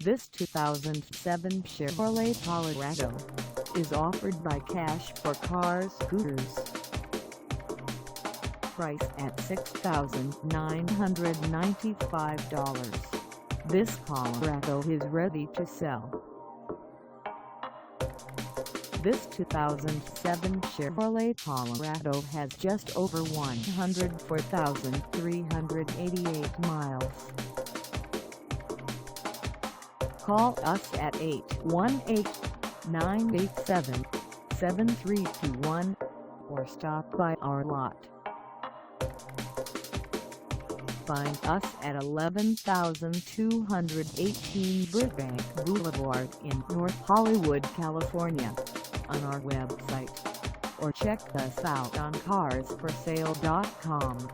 This 2007 Chevrolet Colorado is offered by Cash for Cars Scooters. Price at $6,995. This Colorado is ready to sell. This 2007 Chevrolet Colorado has just over 104,388 miles. Call us at 818-987-7321 or stop by our lot. Find us at 11,218 Burbank Boulevard in North Hollywood, California, on our website, or check us out on carsforsale.com.